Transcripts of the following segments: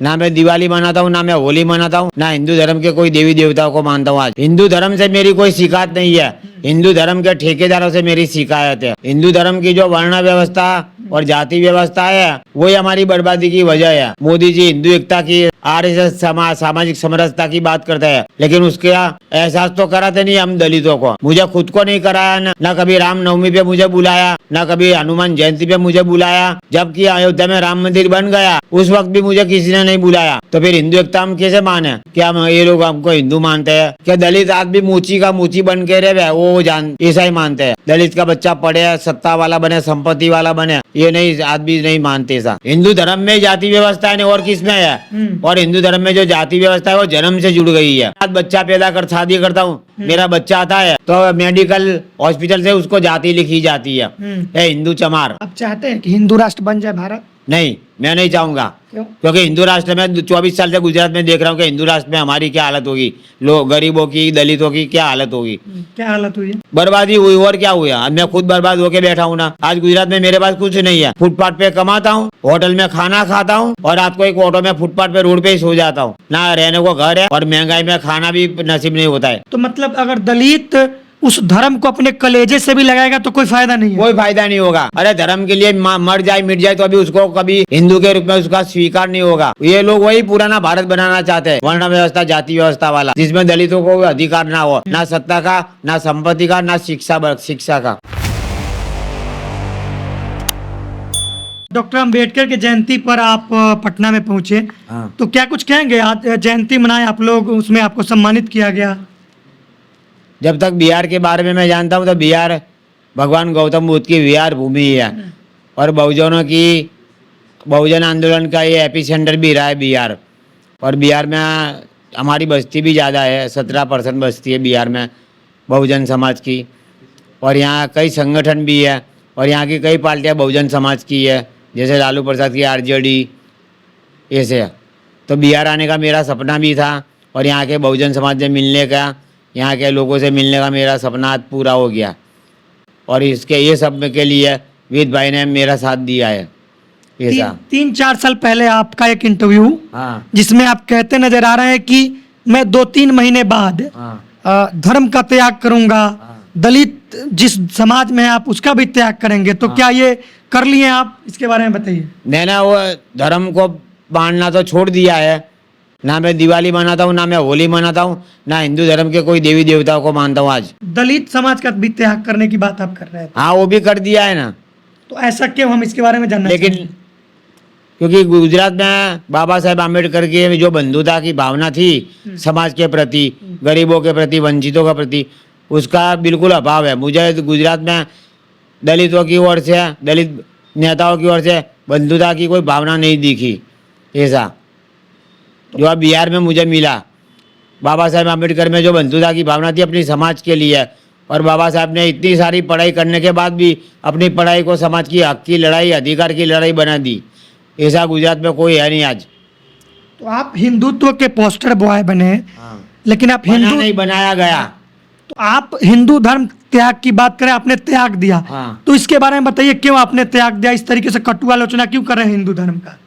ना मैं दिवाली मनाता हूँ, ना मैं होली मनाता हूँ, ना हिंदू धर्म के कोई देवी देवताओं को मानता हूँ। आज हिंदू धर्म से मेरी कोई शिकायत नहीं है, हिंदू धर्म के ठेकेदारों से मेरी शिकायत है। हिंदू धर्म की जो वर्ण व्यवस्था और जाति व्यवस्था है वही हमारी बर्बादी की वजह है। मोदी जी हिंदू एकता की, आरएसएस सामाजिक समरसता की बात करते हैं, लेकिन उसके एहसास तो कराते नहीं हम दलितों को। मुझे खुद को नहीं कराया, ना कभी रामनवमी पे मुझे बुलाया, ना कभी हनुमान जयंती पे मुझे बुलाया। जबकि अयोध्या में राम मंदिर बन गया उस वक्त भी मुझे किसी ने नहीं बुलाया। तो फिर हिंदू एकता हम कैसे माने? क्या ये लोग हमको हिंदू मानते हैं? क्या दलित आदमी मूची का मूची बन के रहे वो जान ऐसा ही मानते हैं? दलित का बच्चा पढ़े, सत्ता वाला बने, संपत्ति वाला बने, ये नहीं आदमी नहीं मानते ऐसा। हिंदू धर्म में जाति व्यवस्था है और किसमें है? और हिंदू धर्म में जो जाति व्यवस्था है वो जन्म से जुड़ गई है। आज बच्चा पैदा कर शादी करता हूँ, मेरा बच्चा आता है तो मेडिकल हॉस्पिटल से उसको जाति लिखी जाती है, हिंदू चमार। आप चाहते हैं कि हिंदू राष्ट्र बन जाए भारत? नहीं, मैं नहीं चाहूंगा। क्यों? क्योंकि हिंदू राष्ट्र में 24 साल से गुजरात में देख रहा हूँ कि हिंदू राष्ट्र में हमारी क्या हालत होगी, लोग गरीबों की, दलितों की क्या हालत होगी। क्या हालत हुई है? बर्बादी हुई और क्या हुआ? अब मैं खुद बर्बाद होके बैठा हूँ ना। आज गुजरात में मेरे पास कुछ नहीं है, फुटपाथ पे कमाता हूँ, होटल में खाना खाता हूँ और रात को एक ऑटो में फुटपाथ पे रोड पे ही सो जाता हूँ। ना रहने को घर है और महंगाई में खाना भी नसीब नहीं होता है। तो मतलब अगर दलित उस धर्म को अपने कलेजे से भी लगाएगा तो कोई फायदा नहीं है? कोई फायदा नहीं होगा। अरे धर्म के लिए मर जाए मिट जाए तो अभी उसको कभी हिंदू के रूप में उसका स्वीकार नहीं होगा। ये लोग वही पुराना भारत बनाना चाहते हैं, वर्ण व्यवस्था, जाति व्यवस्था वाला, जिसमें दलितों को अधिकार ना हो, ना सत्ता का, ना संपत्ति का, ना शिक्षा का। डॉक्टर अम्बेडकर की जयंती पर आप पटना में पहुंचे, हाँ। तो क्या कुछ कहेंगे? आज जयंती मनाए आप लोग, उसमें आपको सम्मानित किया गया। जब तक बिहार के बारे में मैं जानता हूँ तो बिहार भगवान गौतम बुद्ध की विहार भूमि है और बहुजन आंदोलन का ये एपिसेंटर भी रहा है बिहार। और बिहार में हमारी बस्ती भी ज़्यादा है, 17% बस्ती है बिहार में बहुजन समाज की। और यहाँ कई संगठन भी है और यहाँ की कई पार्टियाँ बहुजन समाज की है, जैसे लालू प्रसाद की आरजेडी, ऐसे। तो बिहार आने का मेरा सपना भी था और यहाँ के बहुजन समाज से मिलने का, यहाँ के लोगों से मिलने का मेरा सपना आज पूरा हो गया। और इसके ये सब के लिए विद भाई ने मेरा साथ दिया है। ऐसा 3-4 साल पहले आपका एक इंटरव्यू, हाँ जिसमें आप कहते नजर आ रहे हैं कि मैं 2-3 महीने बाद हाँ धर्म का त्याग करूंगा, हाँ। दलित जिस समाज में है आप उसका भी त्याग करेंगे, तो क्या ये कर लिए आप? इसके बारे में बताइए। मैंने वो धर्म को मानना तो छोड़ दिया है। ना मैं दिवाली मनाता हूँ, ना मैं होली मनाता हूँ, ना हिंदू धर्म के कोई देवी देवताओं को मानता हूँ। आज दलित समाज का भी त्याग करने की बात आप कर रहे हैं, हाँ वो भी कर दिया है ना। तो ऐसा क्यों? हम इसके बारे में जानना लेकिन चाहेंगे। क्योंकि गुजरात में बाबा साहेब आम्बेडकर की जो बंधुता की भावना थी समाज के प्रति, गरीबों के प्रति, वंचितों के प्रति, उसका बिल्कुल अभाव है। मुझे गुजरात में दलितों की ओर से, दलित नेताओं की ओर से बंधुता की कोई भावना नहीं दिखी। ऐसा जो अब बिहार में मुझे मिला, बाबा साहेब आम्बेडकर में जो बंधुता की भावना थी अपनी समाज के लिए, और बाबा साहब ने इतनी सारी पढ़ाई करने के बाद भी अपनी पढ़ाई को समाज की हक की लड़ाई, अधिकार की लड़ाई बना दी। ऐसा गुजरात में कोई है नहीं आज। तो आप हिंदुत्व के पोस्टर बॉय बने, लेकिन आप बना नहीं, बनाया गया। तो आप हिंदू धर्म त्याग की बात करें, आपने त्याग दिया, तो इसके बारे में बताइए क्यों आपने त्याग दिया? इस तरीके से कटु आलोचना क्यों कर रहे हैं हिंदू धर्म का?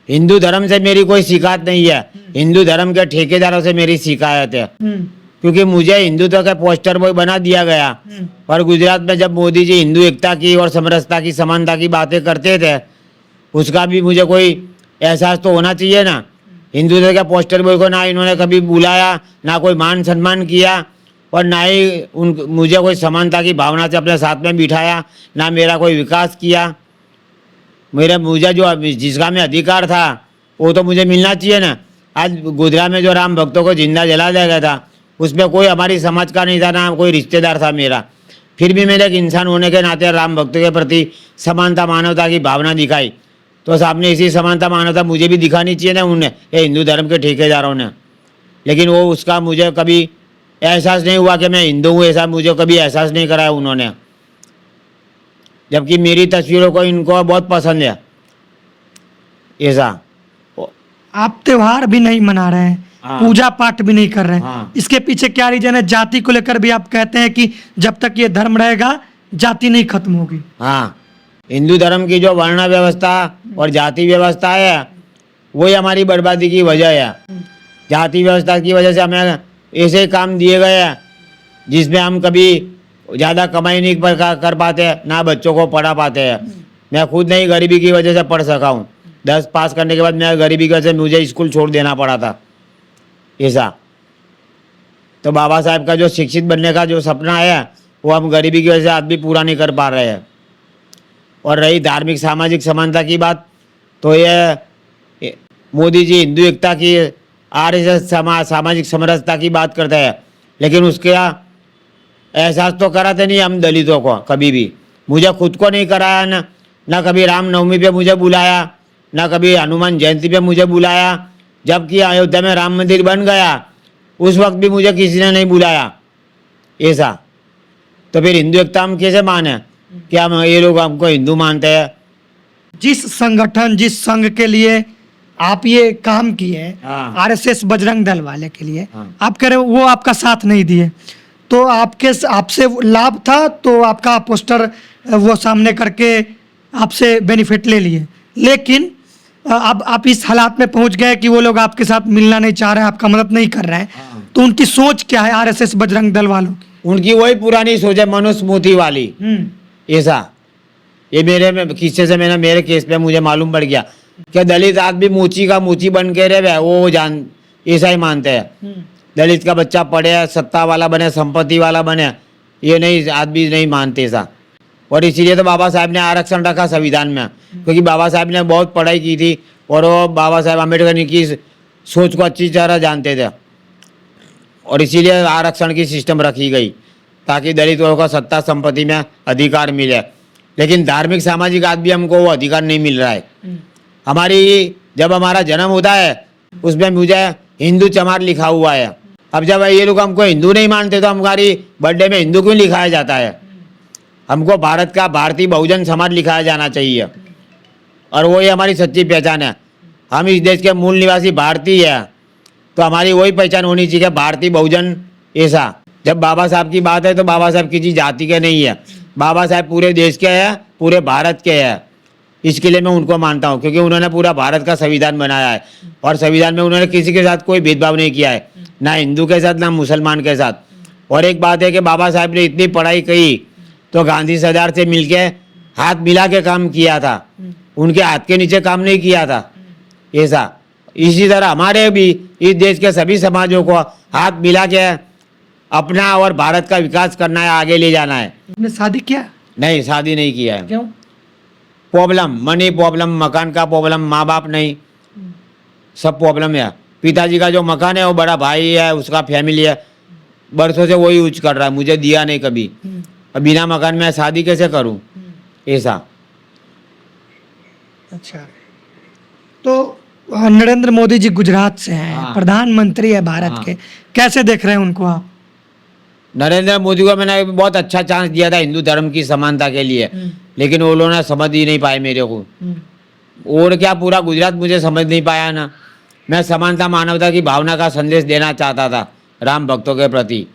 हिंदू धर्म से मेरी कोई शिकायत नहीं है, हिंदू धर्म के ठेकेदारों से मेरी शिकायत है। क्योंकि मुझे हिंदुत्व का पोस्टर बॉय बना दिया गया। और गुजरात में जब मोदी जी हिंदू एकता की और समरसता की, समानता की बातें करते थे, उसका भी मुझे कोई एहसास तो होना चाहिए ना। हिंदुत्व के पोस्टर बॉय को ना इन्होंने कभी बुलाया, ना कोई मान सम्मान किया, और ना ही मुझे कोई समानता की भावना से अपने साथ में बिठाया, ना मेरा कोई विकास किया। मुझे जो जिसका में अधिकार था वो तो मुझे मिलना चाहिए ना। आज गुजरात में जो राम भक्तों को जिंदा जला दिया गया था, उसमें कोई हमारी समाज का नहीं था, ना कोई रिश्तेदार था मेरा। फिर भी मैंने एक इंसान होने के नाते राम भक्तों के प्रति समानता, मानवता की भावना दिखाई। तो सामने इसी समानता, मानवता मुझे भी दिखानी चाहिए ना उन्हें, ये हिंदू धर्म के ठेकेदारों ने। लेकिन वो उसका मुझे कभी एहसास नहीं हुआ कि मैं हिंदू हूँ, ऐसा मुझे कभी एहसास नहीं कराया उन्होंने। जबकि मेरी तस्वीरों को इनको बहुत पसंद है। ऐसा आप त्योहार भी नहीं मना रहे हैं, पूजा पाठ भी नहीं कर रहे हैं, इसके पीछे क्या रीजन है? जाति को लेकर भी आप कहते हैं कि जब तक ये धर्म रहेगा जाति नहीं खत्म होगी। हाँ, हिंदू धर्म की जो वर्ण व्यवस्था और जाति व्यवस्था है वही हमारी बर्बादी की वजह है। जाति व्यवस्था की वजह से हमें ऐसे काम दिए गए हैं जिसमें हम कभी ज़्यादा कमाई नहीं कर पाते, ना बच्चों को पढ़ा पाते हैं। मैं खुद नहीं गरीबी की वजह से पढ़ सका हूँ। 10 पास करने के बाद मैं गरीबी की वजह से मुझे स्कूल छोड़ देना पड़ा था ऐसा। तो बाबा साहब का जो शिक्षित बनने का जो सपना है वो हम गरीबी की वजह से आज भी पूरा नहीं कर पा रहे हैं। और रही धार्मिक सामाजिक समानता की बात, तो ये मोदी जी हिंदू एकता की, आरएसएस सामाजिक समरसता की बात करते हैं, लेकिन उसका एहसास तो कराते नहीं हम दलितों को कभी भी। मुझे खुद को नहीं कराया, ना कभी रामनवमी पे मुझे बुलाया, ना कभी हनुमान जयंती पे मुझे बुलाया। जबकि अयोध्या में राम मंदिर बन गया उस वक्त भी मुझे किसी ने नहीं बुलाया ऐसा। तो फिर हिंदू एकता हम कैसे माने? क्या हम ये लोग हमको हिंदू मानते हैं? जिस संगठन जिस संघ के लिए आप ये काम किए, हाँ। आरएसएस बजरंग दल वाले के लिए, हाँ। आप कह रहे हो वो आपका साथ नहीं दिए, तो आपसे लाभ था तो आपका पोस्टर वो सामने करके आपसे बेनिफिट ले लिए। लेकिन अब आप इस हालात में पहुंच गए कि वो लोग आपके साथ मिलना नहीं चाह रहे हैं, आपका मदद नहीं कर रहे हैं। हाँ। तो उनकी सोच क्या है आरएसएस बजरंग दल वालों की? उनकी वही पुरानी सोच है मनुस्मृति वाली ऐसा। ये किस्से से मेरे केस पे मुझे मालूम पड़ गया कि दलित आदमी मूची का मूची बन के रहे, वो जान ऐसा ही मानते हैं। दलित का बच्चा पढ़े, सत्ता वाला बने, संपत्ति वाला बने, ये नहीं आदमी नहीं मानते ऐसा। और इसीलिए तो बाबा साहब ने आरक्षण रखा संविधान में, क्योंकि बाबा साहब ने बहुत पढ़ाई की थी और वो बाबा साहब अम्बेडकर की सोच को अच्छी तरह जानते थे, और इसीलिए आरक्षण की सिस्टम रखी गई ताकि दलितों को सत्ता संपत्ति में अधिकार मिले। लेकिन धार्मिक सामाजिक आदमी हमको वो अधिकार नहीं मिल रहा है। जब हमारा जन्म होता है उसमें मुझे हिंदू चमार लिखा हुआ है। अब जब ये लोग हमको हिंदू नहीं मानते तो हमारी बर्थडे में हिंदू क्यों लिखाया जाता है? हमको भारत का भारतीय बहुजन समाज लिखाया जाना चाहिए, और वही हमारी सच्ची पहचान है। हम इस देश के मूल निवासी भारतीय हैं, तो हमारी वही पहचान होनी चाहिए भारतीय बहुजन ऐसा। जब बाबा साहब की बात है तो बाबा साहब किसी जाति के नहीं है, बाबा साहब पूरे देश के हैं, पूरे भारत के हैं। इसके लिए मैं उनको मानता हूँ, क्योंकि उन्होंने पूरा भारत का संविधान बनाया है, और संविधान में उन्होंने किसी के साथ कोई भेदभाव नहीं किया है, ना हिंदू के साथ ना मुसलमान के साथ। और एक बात है कि बाबा साहब ने इतनी पढ़ाई की तो गांधी सरदार से मिलके हाथ मिला के काम किया था, उनके हाथ के नीचे काम नहीं किया था ऐसा। इसी तरह हमारे भी इस देश के सभी समाजों को हाथ मिला के अपना और भारत का विकास करना है, आगे ले जाना है। आपने शादी किया? नहीं, शादी नहीं किया है। क्यों? प्रॉब्लम, मनी प्रॉब्लम, मकान का प्रॉब्लम, माँ बाप नहीं, सब प्रॉब्लम है। पिताजी का जो मकान है वो बड़ा भाई है, उसका फैमिली है, बरसों से वही यूज कर रहा है, मुझे दिया नहीं कभी। अब बिना मकान में शादी कैसे करूं ऐसा। अच्छा, तो नरेंद्र मोदी जी गुजरात से हैं, हाँ। प्रधानमंत्री है भारत हाँ। के, कैसे देख रहे हैं उनको आप? नरेंद्र मोदी को मैंने बहुत अच्छा चांस दिया था हिंदू धर्म की समानता के लिए, लेकिन वो लोगों ने समझ ही नहीं पाए मेरे को। और क्या पूरा गुजरात मुझे समझ नहीं पाया ना। मैं समानता मानवता की भावना का संदेश देना चाहता था राम भक्तों के प्रति।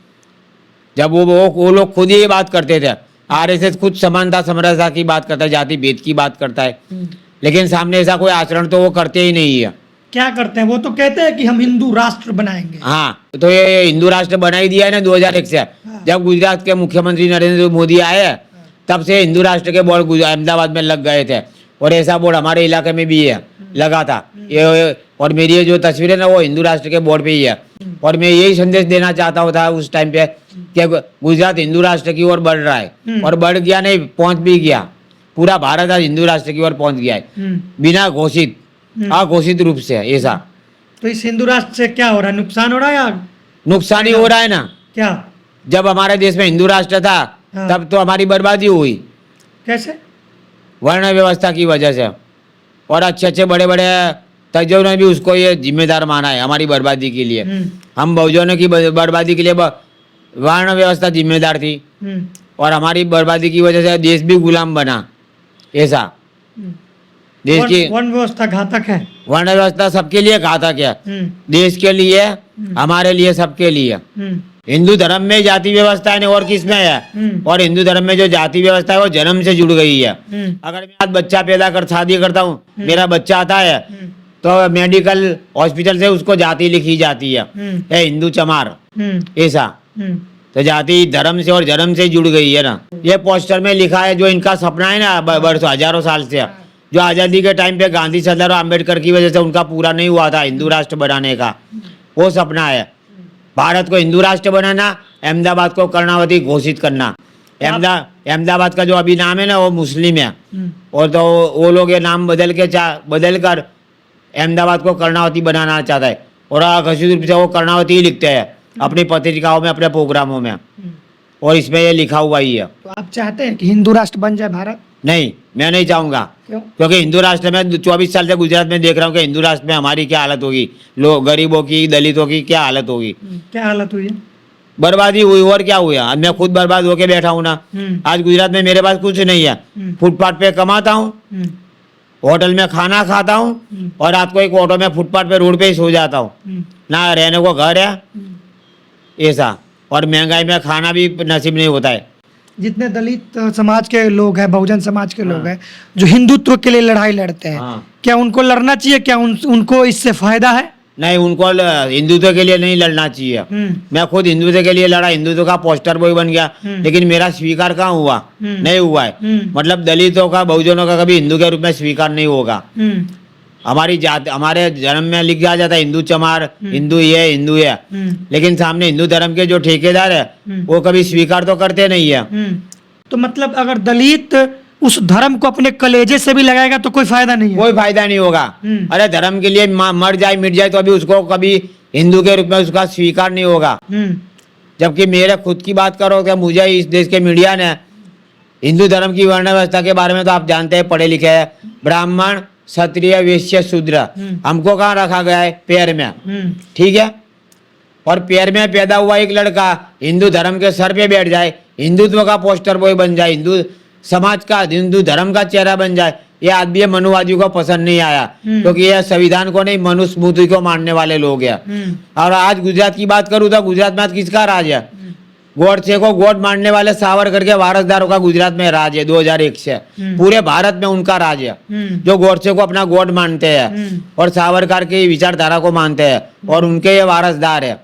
जब वो लोग खुद ही ये बात करते थे, आरएसएस खुद समानता समरसता की बात करता है, जाति भेद की बात करता है, लेकिन सामने ऐसा कोई आचरण तो वो करते ही नहीं है। क्या करते हैं? वो तो कहते हैं कि हम हिंदू राष्ट्र बनाएंगे। हाँ, तो ये हिंदू राष्ट्र बना ही दिया है ना 2001 से। जब गुजरात के मुख्यमंत्री नरेंद्र मोदी आए तब से हिंदू राष्ट्र के बोर्ड अहमदाबाद में लग गए थे, और ऐसा बोर्ड हमारे इलाके में भी है, लगा था ये। और मेरी ये जो तस्वीर है ना वो हिंदू राष्ट्र के बोर्ड पे ही है। और मैं यही संदेश देना चाहता था उस टाइम पे कि गुजरात हिंदू राष्ट्र की ओर बढ़ रहा है, और बढ़ गया नहीं, पहुंच भी गया। पूरा भारत आज हिंदू राष्ट्र की ओर पहुंच गया है, बिना घोषित अघोषित रूप से ऐसा। तो इस हिंदू राष्ट्र से क्या हो रहा है? नुकसान हो रहा है या नुकसान ही हो रहा है ना। क्या? जब हमारे देश में हिंदू राष्ट्र था हाँ। तब तो हमारी बर्बादी हुई कैसे? वर्ण व्यवस्था की वजह से, और अच्छे अच्छे बड़े बड़े तज्जों ने भी उसको ये जिम्मेदार माना है हमारी बर्बादी के लिए। हम बहुजनों की बर्बादी के लिए वर्ण व्यवस्था जिम्मेदार थी, और हमारी बर्बादी की वजह से देश भी गुलाम बना ऐसा। देश की वर्ण व्यवस्था घातक है। वर्ण व्यवस्था सबके लिए घातक है, देश के लिए, हमारे लिए, सबके लिए। हिंदू धर्म में जाति व्यवस्था है, और किस में है? और हिंदू धर्म में जो जाति व्यवस्था है वो जन्म से जुड़ गई है। अगर मैं आज बच्चा पैदा कर शादी करता हूँ, मेरा बच्चा आता है, तो मेडिकल हॉस्पिटल से उसको जाति लिखी जाती है, ये हिंदू चमार ऐसा। तो जाति धर्म से और जन्म से जुड़ गई है ना। ये पोस्टर में लिखा है जो इनका सपना है ना बरसों हजारों साल से, जो आज़ादी के टाइम पे गांधी सरदार और अम्बेडकर की वजह से उनका पूरा नहीं हुआ था हिंदू राष्ट्र बनाने का, वो सपना है। भारत को हिंदू राष्ट्र बनाना, अहमदाबाद को कर्णावती घोषित करना। अहमदाबाद का जो अभी नाम है ना वो मुस्लिम है, और तो वो लोग ये नाम बदल कर अहमदाबाद को कर्णावती बनाना चाहता है, और घोषित रूप से वो कर्णावती ही लिखते हैं अपनी पत्रिकाओं में, अपने प्रोग्रामों में, और इसमें ये लिखा हुआ ही है। तो आप चाहते हैं कि हिंदू राष्ट्र बन जाए भारत? नहीं, मैं नहीं चाहूंगा। क्यों? क्योंकि हिंदू राष्ट्र में 24 साल से गुजरात में देख रहा हूँ कि हिंदू राष्ट्र में हमारी क्या हालत होगी, लोग गरीबों की, दलितों की क्या हालत होगी। क्या हालत हुई है? बर्बादी हुई, और क्या हुआ। मैं खुद बर्बाद होके बैठा हूँ ना। आज गुजरात में मेरे पास कुछ नहीं है, फुटपाथ पे कमाता हूँ, होटल में खाना खाता हूँ, और रात को एक ऑटो में फुटपाथ पे रोड पे ही सो जाता हूँ। ना रहने को घर है ऐसा, और महंगाई में खाना भी नसीब नहीं होता है। जितने दलित समाज के लोग हैं, बहुजन समाज के लोग हैं, जो हिंदुत्व के लिए लड़ाई लड़ते हैं, क्या उनको लड़ना चाहिए? क्या उनको इससे फायदा है? नहीं, उनको हिंदुत्व के लिए नहीं लड़ना चाहिए। मैं खुद हिंदुत्व के लिए लड़ा, हिंदुत्व का पोस्टर बॉय बन गया, लेकिन मेरा स्वीकार कहाँ हुआ? नहीं हुआ है। मतलब दलितों का, बहुजनों का कभी हिंदू के रूप में स्वीकार नहीं होगा। हमारी जात, हमारे जन्म में लिखा जाता है हिंदू चमार, हिंदू ये, हिंदू है, लेकिन सामने हिंदू धर्म के जो ठेकेदार है वो कभी स्वीकार तो करते नहीं है। तो मतलब अगर दलित उस धर्म को अपने कलेजे से भी लगाएगा तो कोई फायदा नहीं है? कोई फायदा नहीं होगा। अरे धर्म के लिए मर जाए मिट जाए तो अभी उसको कभी हिंदू के रूप में उसका स्वीकार नहीं होगा। जबकि मेरे खुद की बात करो कि मुझे इस देश के मीडिया ने हिंदू धर्म की वर्ण व्यवस्था के बारे में तो आप जानते हैं, पढ़े लिखे हैं, ब्राह्मण, क्षत्रिय, वैश्य, शूद्र, हमको कहाँ रखा गया है? पैर में। ठीक है, और पैर में पैदा हुआ एक लड़का हिंदू धर्म के सर पे बैठ जाए, हिंदुत्व का पोस्टर बॉय बन जाए, हिंदू समाज का, हिंदू धर्म का चेहरा बन जाए, ये आदमी ये मनुवादियों को पसंद नहीं आया, क्योंकि ये संविधान को नहीं मनुस्मृति को मानने वाले लोग हैं। और आज गुजरात की बात करूँ तो गुजरात में आज किसका राज है? गोडसे को गोड मानने वाले सावरकर के वारसदारों का गुजरात में राज है 2001 से। पूरे भारत में उनका राज है, जो गोडसे को अपना गोड मानते हैं और सावरकर की विचारधारा को मानते हैं, और उनके ये वारसदार है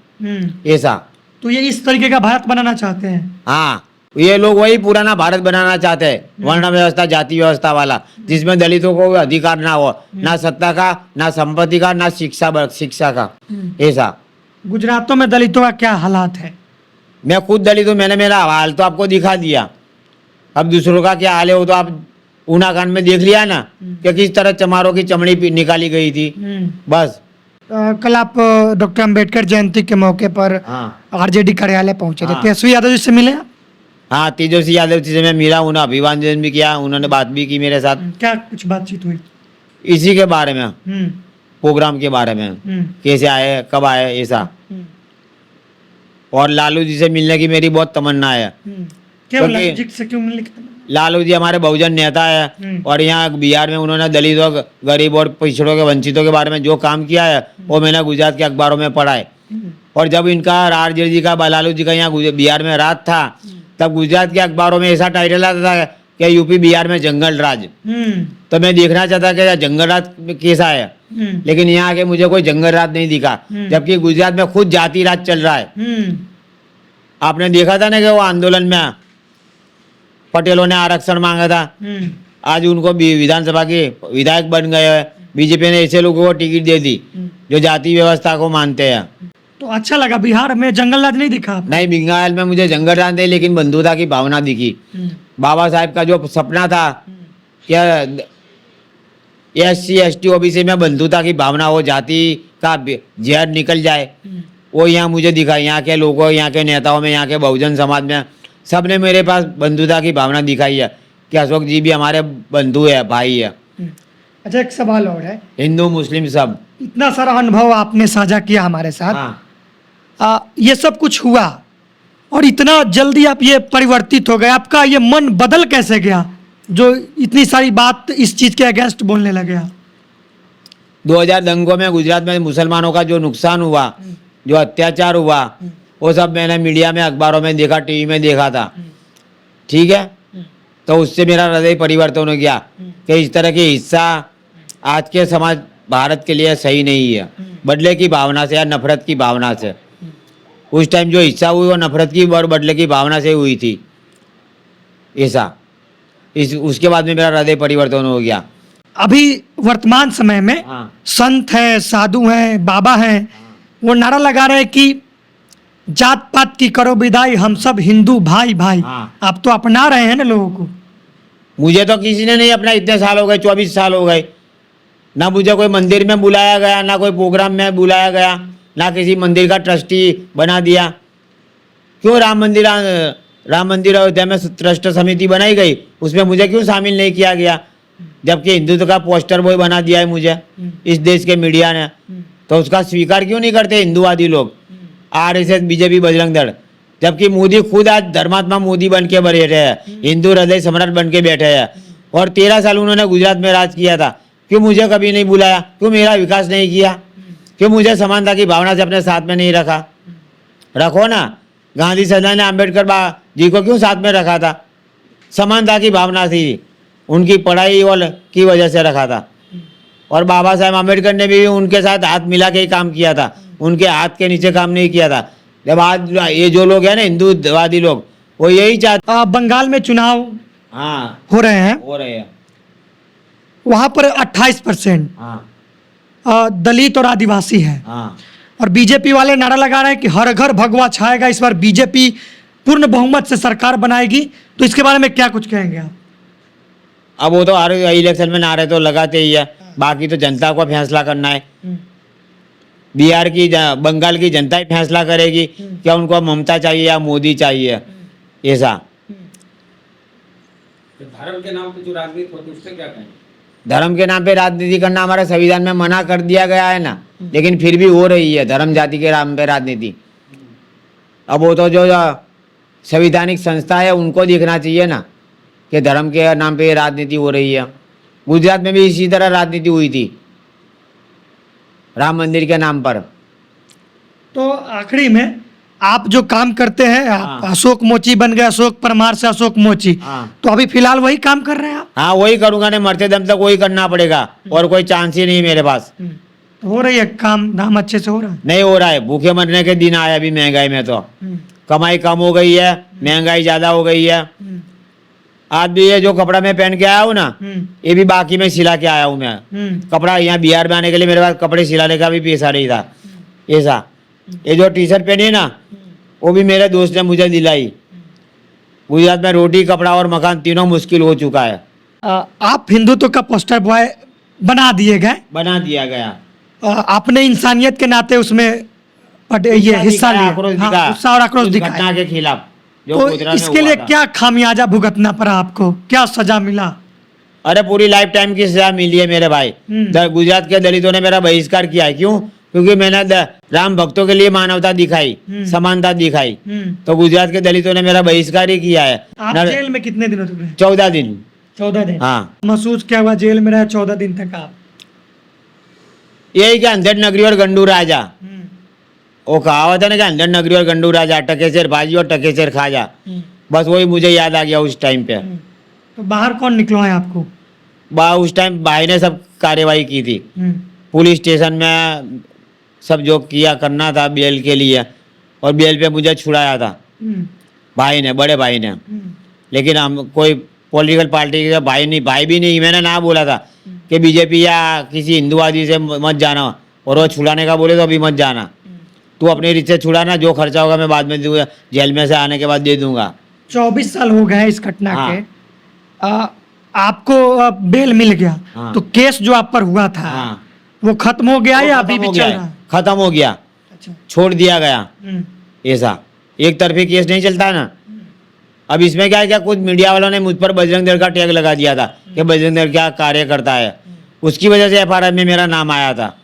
ऐसा। तो ये इस तरीके का भारत बनाना चाहते हैं? हाँ, ये लोग वही पुराना भारत बनाना चाहते हैं, वर्ण व्यवस्था, जाति व्यवस्था वाला, जिसमें दलितों को अधिकार ना हो, ना सत्ता का, ना संपत्ति का, ना शिक्षा का ऐसा। गुजरातों में दलितों का क्या हालात है? मैं खुद दलित हूँ, मैंने मेरा हाल तो आपको दिखा दिया, अब दूसरों का क्या हाल है वो तो आप ऊनाकांड में देख लिया ना कि किस तरह चमारों की चमड़ी निकाली गई थी। बस कल आप डॉक्टर अंबेडकर जयंती के मौके पर आरजेडी कार्यालय पहुंचे थे, तेजस्वी यादव जी से मिले आप? हाँ, तेजस्वी यादव जी से मैं मिला, उन्हें अभिवादन भी किया, उन्होंने बात भी की मेरे साथ। क्या कुछ बातचीत हुई? इसी के बारे में, प्रोग्राम के बारे में, कैसे आए, कब आए ऐसा। और लालू जी से मिलने की मेरी बहुत तमन्ना है। क्यों लालू जी से क्यों मिलने की तमन्ना? लालू जी हमारे बहुजन नेता है, और यहाँ बिहार में उन्होंने दलितों, गरीब और पिछड़ों के, वंचितों के बारे में जो काम किया है वो मैंने गुजरात के अखबारों में पढ़ा है। और जब इनका आरजेडी जी का, लालू जी का यहाँ बिहार में राज था, तब गुजरात के अखबारों में ऐसा टाइटल आता था कि यूपी बिहार में जंगल राज। तो मैं देखना चाहता कि जंगल राज कैसा है, लेकिन यहाँ आके मुझे कोई जंगल राज नहीं दिखा, जबकि गुजरात में खुद जाति राज चल रहा है। आपने देखा था ना कि वो आंदोलन में पटेलों ने आरक्षण मांगा था, आज उनको विधानसभा के विधायक बन गए। बीजेपी ने ऐसे लोगों को टिकट दे दी जो जाति व्यवस्था को मानते हैं। तो अच्छा लगा, बिहार में जंगल राज नहीं दिखा? नहीं, बंगाल में मुझे जंगल राज नहीं, लेकिन बंधुता की भावना दिखी। बाबा साहब का जो सपना था क्या SC ST OBC में बंधुता की भावना हो, जाति का जहर निकल जाए, वो यहाँ मुझे दिखा। यहाँ के लोगों, यहाँ के नेताओं में, यहाँ के बहुजन समाज में सबने मेरे पास बंधुता की भावना दिखाई है कि अशोक जी भी हमारे बंधु है, भाई है। अच्छा, एक सवाल और है, हिंदू मुस्लिम सब, इतना सारा अनुभव आपने साझा किया हमारे साथ। ये सब कुछ हुआ और इतना जल्दी आप ये परिवर्तित हो गए, आपका ये मन बदल कैसे गया जो इतनी सारी बात इस चीज के अगेंस्ट बोलने लगे? 2000 दंगों में गुजरात में मुसलमानों का जो नुकसान हुआ, जो अत्याचार हुआ, वो सब मैंने मीडिया में, अखबारों में देखा, टीवी में देखा था। ठीक है, तो उससे मेरा हृदय परिवर्तन हो गया कि इस तरह की हिस्सा आज के समाज भारत के लिए सही नहीं है। बदले की भावना से या नफरत की भावना से, उस टाइम जो हिस्सा हुई वो नफरत की और बदले की भावना से हुई थी ऐसा। उसके बाद में मेरा हृदय परिवर्तन हो गया। अभी वर्तमान समय में हाँ। संत है, साधु हैं, बाबा हैं, वो नारा लगा रहे हैं कि जात पात की करो विदाई, हम सब हिंदू भाई भाई। हाँ। आप तो अपना रहे हैं ना लोगों को। मुझे तो किसी ने नहीं अपना, इतने साल हो गए, 24 साल हो गए, ना मुझे कोई मंदिर में बुलाया गया, ना कोई प्रोग्राम में बुलाया गया, ना किसी मंदिर का ट्रस्टी बना दिया। क्यों राम मंदिर अयोध्या में ट्रस्ट समिति बनाई गई, उसमें मुझे क्यों शामिल नहीं किया गया, जबकि हिंदुत्व का पोस्टर बॉय बना दिया है मुझे इस देश के मीडिया ने। तो उसका स्वीकार क्यों नहीं करते हिंदूवादी लोग, आरएसएस, बीजेपी, बजरंग दल, जबकि मोदी खुद आज धर्मात्मा मोदी बन के बैठे हैं, हिंदू हृदय सम्राट बन के बैठे हैं। और 13 साल उन्होंने गुजरात में राज किया था, क्यों मुझे कभी नहीं बुलाया, क्यों मेरा विकास नहीं किया, क्यों मुझे समानता की भावना से अपने साथ में नहीं रखा। रखो ना, गांधी सदा ने अम्बेडकर जी को क्यों साथ में रखा था, समानता की भावना थी, उनकी पढ़ाई और की वजह से रखा था। और बाबा साहेब अम्बेडकर ने भी उनके साथ हाथ मिला के ही काम किया था, उनके हाथ के नीचे काम नहीं किया था। जब आज ये जो लोग हैं ना हिंदूवादी लोग, वो यही चाहते। बंगाल में चुनाव हाँ हो रहे हैं, हो रहे हैं। वहां पर 28% हाँ दलित और आदिवासी है। हाँ। और बीजेपी वाले नारा लगा रहे हैं कि हर घर भगवा छाएगा, इस बार बीजेपी पूर्ण बहुमत से सरकार बनाएगी। तो इसके बारे में क्या कुछ कहेंगे आप? अब वो तो हर इलेक्शन में नारे तो लगाते ही है, बाकी तो जनता को फैसला करना है। बिहार की बंगाल की जनता ही फैसला करेगी क्या उनको ममता चाहिए या मोदी चाहिए ऐसा। धर्म के नाम पे जो राजनीति होती है उससे क्या कहें? धर्म के नाम पे राजनीति करना हमारे संविधान में मना कर दिया गया है ना, लेकिन फिर भी हो रही है धर्म जाति के नाम पे राजनीति। अब वो तो जो संवैधानिक संस्था है उनको देखना चाहिए ना कि धर्म के नाम पे राजनीति हो रही है। गुजरात में भी इसी तरह राजनीति हुई थी राम मंदिर के नाम पर। तो आखिरी में आप जो काम करते हैं, आप हाँ। अशोक मोची बन गए, अशोक परमार से अशोक मोची, हाँ। तो अभी फिलहाल वही काम कर रहे हैं आप? हाँ वही करूँगा, नहीं मरते दम तक वही करना पड़ेगा, और कोई चांस ही नहीं मेरे पास। तो हो रही है काम धाम अच्छे से हो रहा है? नहीं हो रहा है, भूखे मरने के दिन आया अभी महंगाई में। तो कमाई कम हो गई है, महंगाई ज़्यादा हो गई है। आज भी ये जो कपड़ा मैं पहन के आया हूँ ना, ये भी बाकी में सिला के आया हूँ मैं। कपड़ा यहाँ बिहार में आने के लिए मेरे पास कपड़े सिलाने का भी पैसा नहीं था ऐसा। ये जो टी शर्ट पहनी है ना, वो भी मेरे दोस्त ने मुझे दिलाई। गुजरात में रोटी, कपड़ा और मकान तीनों मुश्किल हो चुका है। आप हिंदुत्व का पोस्टर बॉय बना दिए गए, बना दिया गया। आपने इंसानियत के नाते उसमें ये हिस्सा लिया, आक्रोश हाँ, दिखाया, उत्साह और आक्रोश उस दिखाया। घटना के खिलाफ जो तो गुजरात में इसके हुआ लिए था। क्या खामियाजा भुगतना पड़ा आपको, क्या सजा मिला? अरे पूरी लाइफ टाइम की सजा मिली है मेरे भाई। गुजरात के दलितों ने मेरा बहिष्कार किया है। क्यों? क्योंकि मैंने राम भक्तों के लिए मानवता दिखाई, समानता दिखाई, तो गुजरात के दलितों ने मेरा बहिष्कार ही किया है। आप जेल में कितने दिनों तक रहे? 14 दिन। 14 दिन। हाँ। महसूस क्या हुआ जेल में रहे 14 दिन तक आप? यही कि अंधेर नगरी और गंडू राजा, वो कहावत है ना कि अंधेर नगरी और गंडू राजा, टकेसर भाजी और टकेसर खाजा, बस वही मुझे याद आ गया उस टाइम पे। तो बाहर कौन निकलवाया आपको? उस टाइम भाई ने सब कार्यवाही की थी, पुलिस स्टेशन में सब जो किया करना था बेल के लिए, और बेल पे मुझे छुड़ाया था भाई ने, बड़े भाई ने। लेकिन हम कोई पॉलिटिकल पार्टी के भाई भी नहीं, मैंने ना बोला था कि बीजेपी या किसी हिंदूवादी से मत जाना, और वो छुड़ाने का बोले तो अभी मत जाना, तू अपनी रीत से छुड़ाना, जो खर्चा होगा मैं बाद में दूंगा, जेल में से आने के बाद दे दूंगा। 24 साल हो गए इस घटना हाँ। के। आपको बेल मिल गया, हाँ। तो केस जो आप पर हुआ था हाँ, वो खत्म हो गया या अभी खत्म भी हो चल गया रहा है, है? खत्म हो गया, अच्छा। छोड़ दिया गया ऐसा। एक तरफी केस नहीं चलता है ना। अब इसमें क्या है, क्या कुछ मीडिया वालों ने मुझ पर बजरंग दल का टैग लगा दिया था कि बजरंग दल क्या कार्य करता है, उसकी वजह से एफआईआर में मेरा नाम आया था।